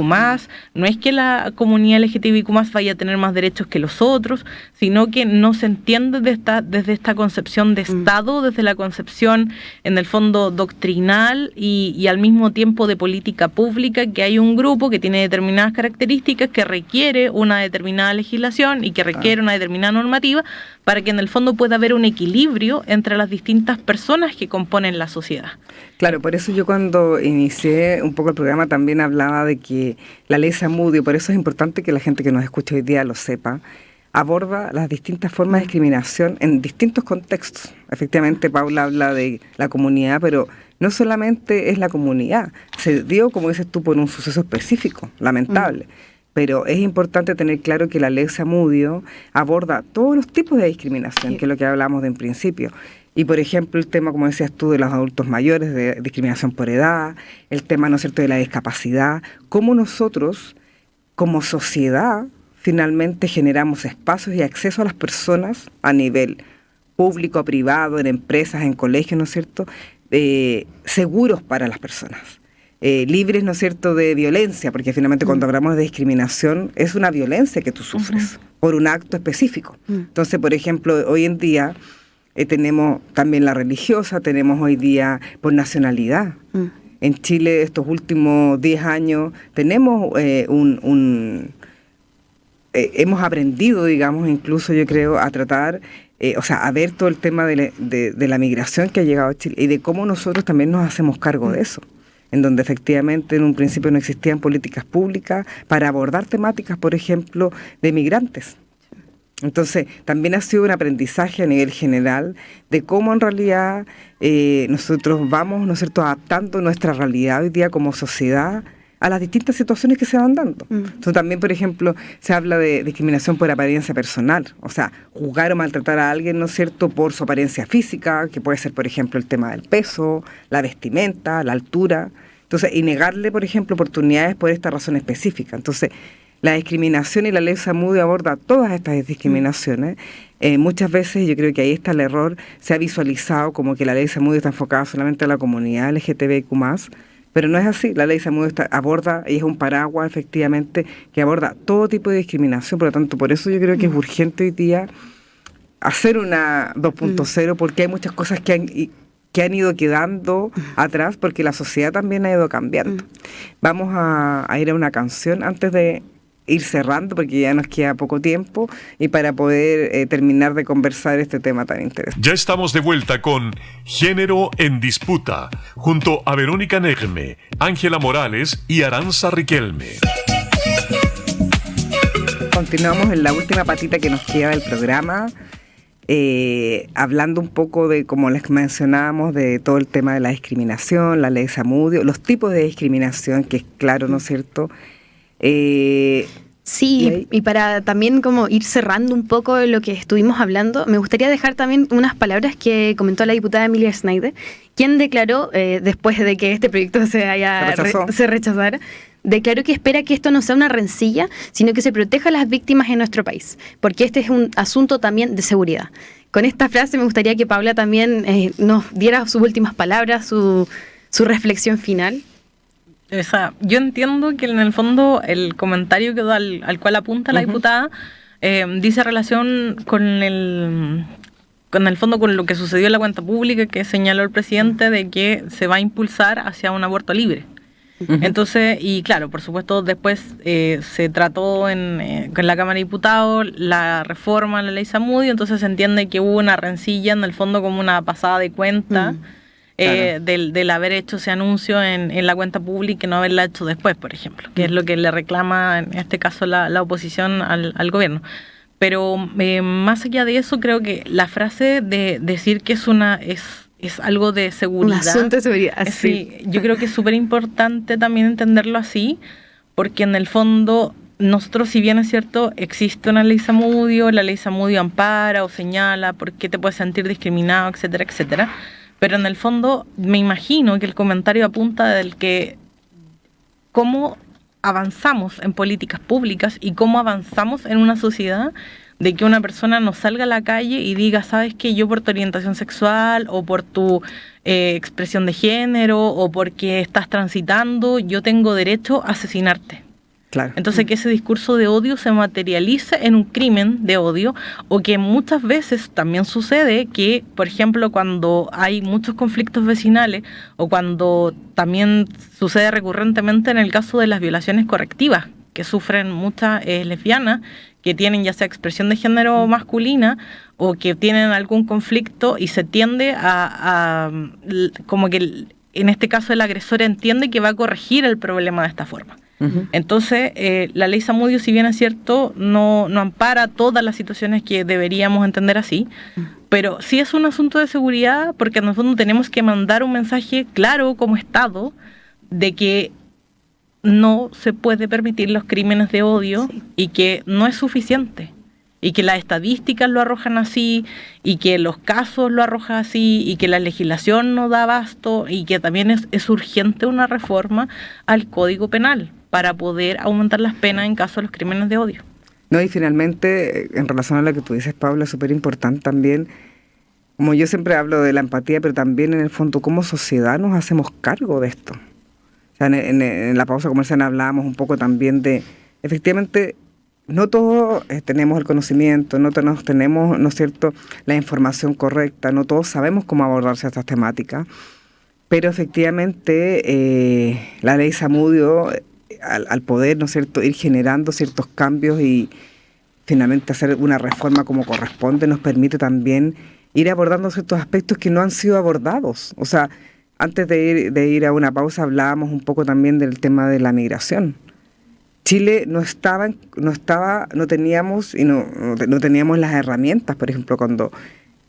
no es que la comunidad LGTBIQ+ vaya a tener más derechos que los otros, sino que no se entiende desde esta concepción de Estado, desde la concepción en el fondo doctrinal y al mismo tiempo de política pública, que hay un grupo que tiene determinadas características, que requiere una determinada legislación y que requiere una determinada normativa para que en el fondo pueda haber un equilibrio entre las distintas personas que componen la sociedad. Claro, por eso yo cuando inicié un poco el programa también hablaba de que la ley Zamudio, por eso es importante que la gente que nos escucha hoy día lo sepa, aborda las distintas formas de discriminación en distintos contextos. Efectivamente, Paula habla de la comunidad, pero no solamente es la comunidad, se dio, como dices tú, por un suceso específico, lamentable. Pero es importante tener claro que la ley Zamudio aborda todos los tipos de discriminación, que es lo que hablamos de en principio. Y, por ejemplo, el tema, como decías tú, de los adultos mayores, de discriminación por edad, el tema, ¿no es cierto?, de la discapacidad, cómo nosotros, como sociedad, finalmente generamos espacios y acceso a las personas a nivel público, privado, en empresas, en colegios, ¿no es cierto?, seguros para las personas. Libres, ¿no es cierto?, de violencia, porque finalmente cuando hablamos de discriminación es una violencia que tú sufres por un acto específico. Entonces, por ejemplo, hoy en día tenemos también la religiosa, tenemos hoy día por nacionalidad. En Chile, estos últimos 10 años, tenemos hemos aprendido, digamos, incluso yo creo, a tratar, a ver todo el tema de la migración que ha llegado a Chile y de cómo nosotros también nos hacemos cargo de eso, en donde efectivamente en un principio no existían políticas públicas para abordar temáticas, por ejemplo, de migrantes. Entonces, también ha sido un aprendizaje a nivel general de cómo en realidad nosotros vamos, ¿no es cierto?, adaptando nuestra realidad hoy día como sociedad a las distintas situaciones que se van dando. Entonces también, por ejemplo, se habla de discriminación por apariencia personal, o sea, juzgar o maltratar a alguien, ¿no es cierto?, por su apariencia física, que puede ser, por ejemplo, el tema del peso, la vestimenta, la altura. Entonces, y negarle, por ejemplo, oportunidades por esta razón específica. Entonces, la discriminación y la ley Zamudio aborda todas estas discriminaciones. Muchas veces yo creo que ahí está el error, se ha visualizado como que la ley Zamudio está enfocada solamente a la comunidad LGTBIQ+, pero no es así. La ley Zamudio aborda, y es un paraguas efectivamente, que aborda todo tipo de discriminación. Por lo tanto, por eso yo creo que es urgente hoy día hacer una 2.0, porque hay muchas cosas que han ido quedando atrás, porque la sociedad también ha ido cambiando. Vamos a ir a una canción antes de ir cerrando, porque ya nos queda poco tiempo, y para poder terminar de conversar este tema tan interesante. Ya estamos de vuelta con Género en Disputa, junto a Verónica Negme, Ángela Morales y Aranza Riquelme. Continuamos en la última patita que nos queda del programa, hablando un poco de, como les mencionábamos, de todo el tema de la discriminación, la ley Zamudio, los tipos de discriminación, que es claro, ¿no es cierto? Sí, y para también como ir cerrando un poco lo que estuvimos hablando, me gustaría dejar también unas palabras que comentó la diputada Emilia Schneider, quien declaró, después de que este proyecto se rechazara, declaró que espera que esto no sea una rencilla, sino que se proteja a las víctimas en nuestro país, porque este es un asunto también de seguridad. Con esta frase me gustaría que Paula también nos diera sus últimas palabras, su reflexión final. O sea, yo entiendo que en el fondo el comentario que da al cual apunta la diputada dice relación con el fondo con lo que sucedió en la cuenta pública que señaló el presidente de que se va a impulsar hacia un aborto libre. Entonces, y claro, por supuesto, después se trató con la Cámara de Diputados la reforma a la ley Zamudio, entonces se entiende que hubo una rencilla en el fondo como una pasada de cuenta. Claro. Del haber hecho ese anuncio en la cuenta pública y no haberla hecho después, por ejemplo, que es lo que le reclama en este caso la oposición al gobierno. Pero más allá de eso, creo que la frase de decir que es algo de seguridad. Un asunto de seguridad, sí. Yo creo que es súper importante también entenderlo así, porque en el fondo nosotros, si bien es cierto, existe una ley Zamudio, la ley Zamudio ampara o señala por qué te puedes sentir discriminado, etcétera, etcétera. Pero en el fondo me imagino que el comentario apunta del que cómo avanzamos en políticas públicas y cómo avanzamos en una sociedad de que una persona no salga a la calle y diga, ¿sabes qué? Yo por tu orientación sexual o por tu expresión de género o porque estás transitando, yo tengo derecho a asesinarte. Claro. Entonces que ese discurso de odio se materialice en un crimen de odio, o que muchas veces también sucede que, por ejemplo, cuando hay muchos conflictos vecinales o cuando también sucede recurrentemente en el caso de las violaciones correctivas que sufren muchas lesbianas que tienen ya sea expresión de género masculina o que tienen algún conflicto y se tiende a como que en este caso el agresor entiende que va a corregir el problema de esta forma. Entonces, la ley Zamudio, si bien es cierto, no ampara todas las situaciones que deberíamos entender así, pero sí es un asunto de seguridad, porque en el fondo tenemos que mandar un mensaje claro como Estado de que no se puede permitir los crímenes de odio y que no es suficiente. Y que las estadísticas lo arrojan así, y que los casos lo arrojan así, y que la legislación no da abasto, y que también es urgente una reforma al Código Penal para poder aumentar las penas en caso de los crímenes de odio. No, y finalmente, en relación a lo que tú dices, Paula, es súper importante también, como yo siempre hablo de la empatía, pero también en el fondo, como sociedad nos hacemos cargo de esto. O sea, en la pausa comercial hablábamos un poco también de, efectivamente, no todos tenemos el conocimiento, no todos tenemos, ¿no es cierto?, la información correcta, no todos sabemos cómo abordarse estas temáticas, pero efectivamente la ley Zamudio, al poder, ¿no es cierto?, ir generando ciertos cambios y finalmente hacer una reforma como corresponde, nos permite también ir abordando ciertos aspectos que no han sido abordados. O sea, antes de ir a una pausa hablábamos un poco también del tema de la migración. Chile no teníamos las herramientas, por ejemplo, cuando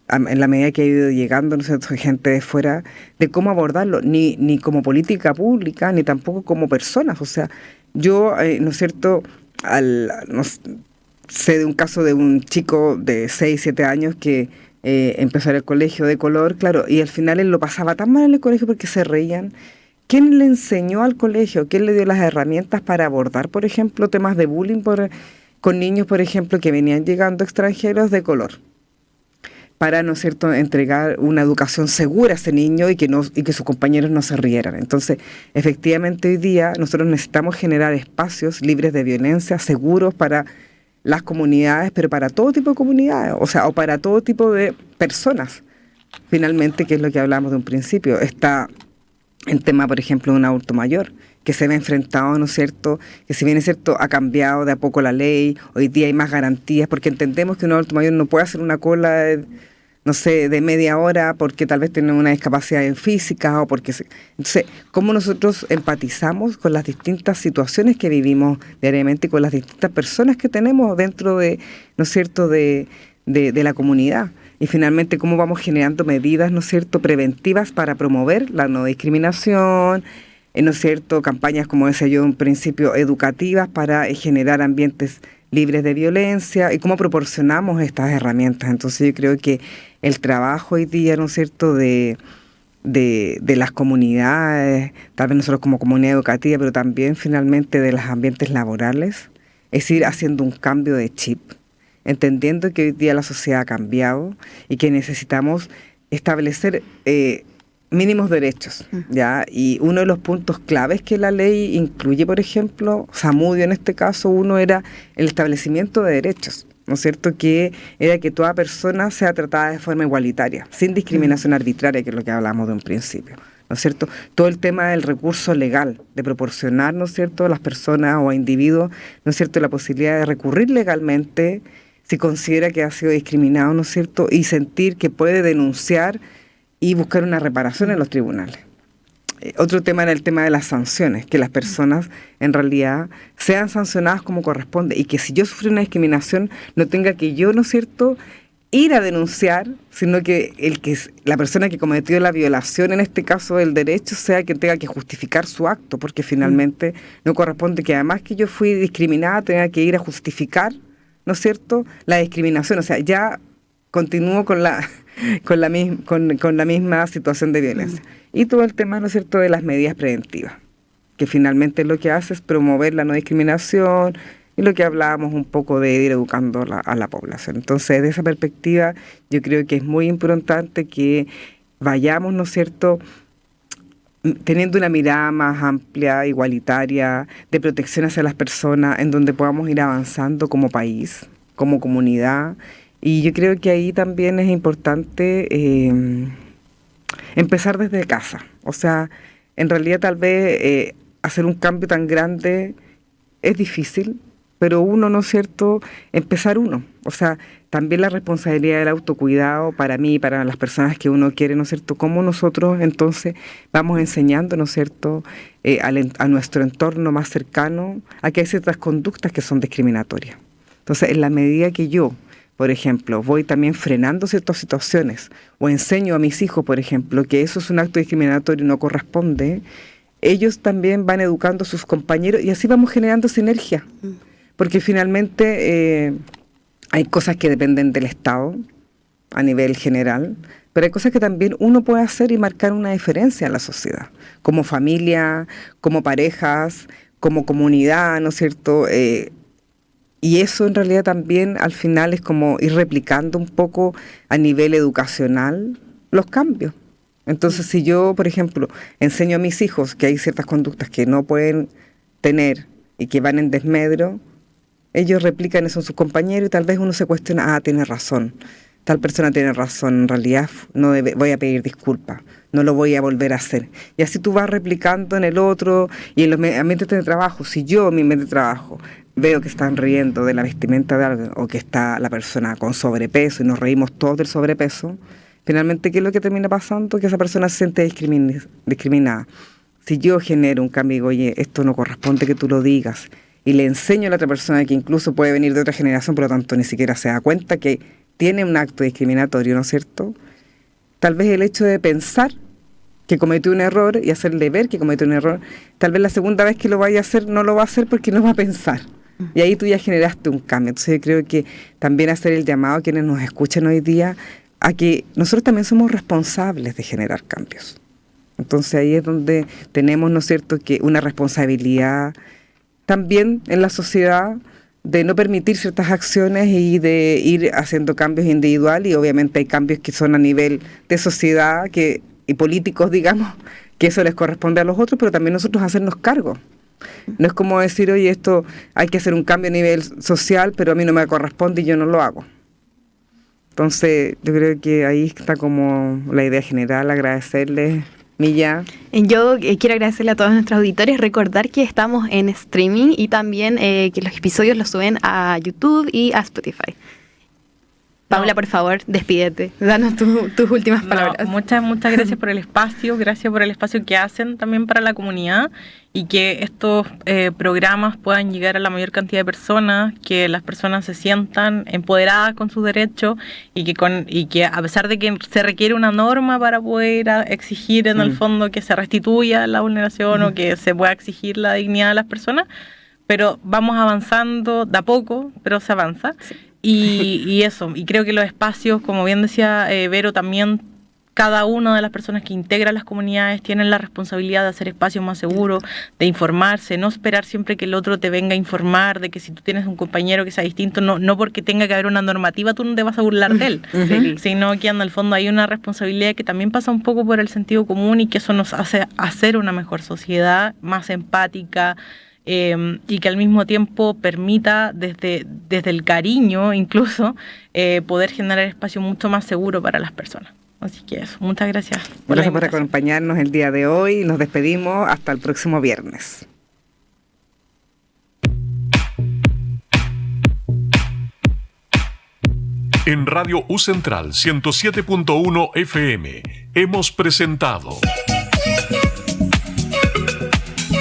en la medida que ha ido llegando, ¿no es cierto?, gente de fuera, de cómo abordarlo, ni como política pública, ni tampoco como personas. O sea, yo, ¿no es cierto?, sé de un caso de un chico de 6, 7 años que empezó en el colegio de color, claro, y al final él lo pasaba tan mal en el colegio porque se reían. ¿Quién le enseñó al colegio? ¿Quién le dio las herramientas para abordar, por ejemplo, temas de bullying con niños, por ejemplo, que venían llegando extranjeros de color? Para, ¿no es cierto?, entregar una educación segura a ese niño y que sus compañeros no se rieran. Entonces, efectivamente, hoy día nosotros necesitamos generar espacios libres de violencia, seguros para las comunidades, pero para todo tipo de comunidades, o sea, o para todo tipo de personas. Finalmente, que es lo que hablamos de un principio, está el tema, por ejemplo, de un adulto mayor, que se ve enfrentado, ¿no es cierto?, que si bien es cierto, ha cambiado de a poco la ley, hoy día hay más garantías, porque entendemos que un adulto mayor no puede hacer una cola, no sé, de media hora, porque tal vez tiene una discapacidad física, o porque... Entonces, ¿cómo nosotros empatizamos con las distintas situaciones que vivimos diariamente y con las distintas personas que tenemos dentro de, ¿no es cierto?, de la comunidad? Y finalmente, cómo vamos generando medidas, ¿no es cierto?, preventivas para promover la no discriminación, ¿no es cierto?, campañas, como decía yo, en principio, educativas para generar ambientes libres de violencia, y cómo proporcionamos estas herramientas. Entonces yo creo que el trabajo hoy día, ¿no es cierto?, de las comunidades, tal vez nosotros como comunidad educativa, pero también finalmente de los ambientes laborales, es ir haciendo un cambio de chip, entendiendo que hoy día la sociedad ha cambiado y que necesitamos establecer mínimos derechos, ¿ya? Y uno de los puntos claves que la ley incluye, por ejemplo, Zamudio en este caso, uno era el establecimiento de derechos, ¿no es cierto?, que era que toda persona sea tratada de forma igualitaria, sin discriminación arbitraria, que es lo que hablamos de un principio, ¿no es cierto? Todo el tema del recurso legal, de proporcionar, ¿no es cierto?, a las personas o a individuos, ¿no es cierto?, la posibilidad de recurrir legalmente si considera que ha sido discriminado, ¿no es cierto?, y sentir que puede denunciar y buscar una reparación en los tribunales. Otro tema era el tema de las sanciones, que las personas en realidad sean sancionadas como corresponde y que si yo sufrí una discriminación no tenga que yo, ¿no es cierto?, ir a denunciar, sino que la persona que cometió la violación, en este caso del derecho, sea quien tenga que justificar su acto, porque finalmente no corresponde que además que yo fui discriminada tenga que ir a justificar, ¿no es cierto?, la discriminación. O sea, ya continúo con la misma situación de violencia. Y todo el tema, ¿no es cierto?, de las medidas preventivas, que finalmente lo que hace es promover la no discriminación y lo que hablábamos un poco de ir educando a la población. Entonces, de esa perspectiva, yo creo que es muy importante que vayamos, ¿no es cierto?, teniendo una mirada más amplia, igualitaria, de protección hacia las personas, en donde podamos ir avanzando como país, como comunidad. Y yo creo que ahí también es importante empezar desde casa. O sea, en realidad tal vez hacer un cambio tan grande es difícil, pero uno, ¿no es cierto?, empezar uno. O sea, también la responsabilidad del autocuidado para mí, para las personas que uno quiere, ¿no es cierto?, cómo nosotros entonces vamos enseñando, ¿no es cierto?, a nuestro entorno más cercano a que hay ciertas conductas que son discriminatorias. Entonces, en la medida que yo, por ejemplo, voy también frenando ciertas situaciones o enseño a mis hijos, por ejemplo, que eso es un acto discriminatorio y no corresponde, ellos también van educando a sus compañeros y así vamos generando sinergia. Porque finalmente hay cosas que dependen del Estado a nivel general, pero hay cosas que también uno puede hacer y marcar una diferencia en la sociedad, como familia, como parejas, como comunidad, ¿no es cierto?, y eso en realidad también al final es como ir replicando un poco a nivel educacional los cambios. Entonces, si yo, por ejemplo, enseño a mis hijos que hay ciertas conductas que no pueden tener y que van en desmedro, ellos replican eso en sus compañeros y tal vez uno se cuestiona, tiene razón, tal persona tiene razón, en realidad voy a pedir disculpas, no lo voy a volver a hacer. Y así tú vas replicando en el otro y en los ambientes de trabajo. Si yo en mi ambiente de trabajo veo que están riendo de la vestimenta de alguien o que está la persona con sobrepeso y nos reímos todos del sobrepeso, finalmente, ¿qué es lo que termina pasando? Que esa persona se siente discriminada. Si yo genero un cambio y digo, oye, esto no corresponde que tú lo digas, y le enseño a la otra persona que incluso puede venir de otra generación, por lo tanto ni siquiera se da cuenta que tiene un acto discriminatorio, ¿no es cierto? Tal vez el hecho de pensar que cometió un error y hacerle ver que cometió un error, tal vez la segunda vez que lo vaya a hacer no lo va a hacer porque no va a pensar. Y ahí tú ya generaste un cambio. Entonces yo creo que también hacer el llamado a quienes nos escuchan hoy día a que nosotros también somos responsables de generar cambios. Entonces ahí es donde tenemos, ¿no es cierto?, que una responsabilidad también en la sociedad de no permitir ciertas acciones y de ir haciendo cambios individuales, y obviamente hay cambios que son a nivel de sociedad y políticos, digamos, que eso les corresponde a los otros, pero también nosotros hacernos cargo. No es como decir, oye, esto hay que hacer un cambio a nivel social, pero a mí no me corresponde y yo no lo hago. Entonces, yo creo que ahí está como la idea general, agradecerles, Milla. Yo quiero agradecerle a todos nuestros auditores, recordar que estamos en streaming y también que los episodios los suben a YouTube y a Spotify. Paula, por favor, despídete, danos tus últimas palabras. Muchas gracias por el espacio, gracias por el espacio que hacen también para la comunidad y que estos programas puedan llegar a la mayor cantidad de personas, que las personas se sientan empoderadas con sus derechos y que a pesar de que se requiere una norma para poder exigir en el fondo que se restituya la vulneración o que se pueda exigir la dignidad de las personas, pero vamos avanzando de a poco, pero se avanza. Sí. Y eso, y creo que los espacios, como bien decía Vero, también cada una de las personas que integran las comunidades tienen la responsabilidad de hacer espacios más seguros, de informarse, no esperar siempre que el otro te venga a informar, de que si tú tienes un compañero que sea distinto, no porque tenga que haber una normativa, tú no te vas a burlar de él, sino que en el fondo hay una responsabilidad que también pasa un poco por el sentido común y que eso nos hace hacer una mejor sociedad, más empática, y que al mismo tiempo permita desde el cariño incluso poder generar espacio mucho más seguro para las personas. Así que eso, muchas gracias. Gracias por acompañarnos el día de hoy. Nos despedimos hasta el próximo viernes. En Radio U Central 107.1 FM hemos presentado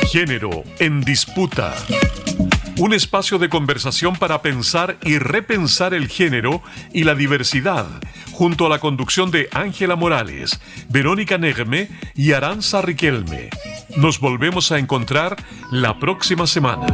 Género en Disputa. Un espacio de conversación para pensar y repensar el género y la diversidad, junto a la conducción de Ángela Morales, Verónica Negme y Aranza Riquelme. Nos volvemos a encontrar la próxima semana.